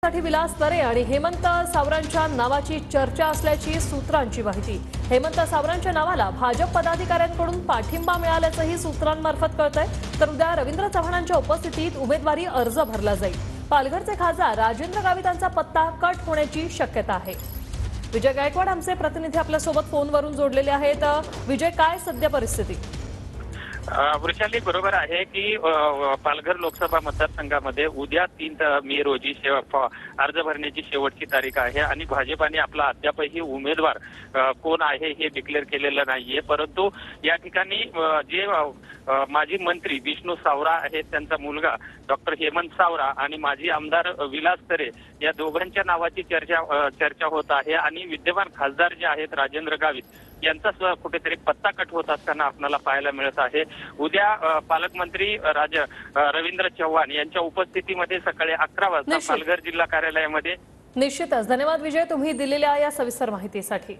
साठी विलास तरे आणि हेमंत सावरांच्या नावाची चर्चा असल्याची सूत्रांची माहिती। हेमंत सावरांच्या नावाला भाजप पदाधिकाऱ्यांकडून पाठिंबा मिळाल्याचंही सूत्रांमार्फत कळतंय। तर उद्या रवींद्र चव्हाणांच्या उपस्थितीत उमेदवारी अर्ज भरला जाईल। पालघरचे खासदार राजेंद्र गावितांचा पत्ता कट होण्याची शक्यता आहे। विजय गायकवाड आमचे प्रतिनिधी आपल्या सोबत फोनवरून जोडलेले आहेत। विजय, काय सध्या परिस्थिती? वृषाली, बरोबर आहे की पालघर लोकसभा मतदारसंघामध्ये उद्या 3 मे रोजी अर्ज भरण्याची शेवटची तारीख आहे आणि भाजपाने आपला अद्यापही उमेदवार कोण आहे हे डिक्लेअर केलेलं नाहीये। परंतु या ठिकाणी जे माजी मंत्री विष्णू सावरा आहेत, त्यांचा मुलगा डॉक्टर हेमंत सावरा आणि माजी आमदार विलास तरे या दोघांच्या नावाची चर्चा होत आहे आणि विद्यमान खासदार जे आहेत राजेंद्र गावित यांचा कुठेतरी पत्ता कट होत असताना आपल्याला पाहायला मिळत आहे। उद्या पालकमंत्री रवींद्र चव्हाण यांच्या उपस्थितीमध्ये सकाळी 11 वाजता पालघर जिल्हा कार्यालयामध्ये। निश्चितच धन्यवाद विजय, तुम्ही दिलेल्या या सविस्तर माहितीसाठी।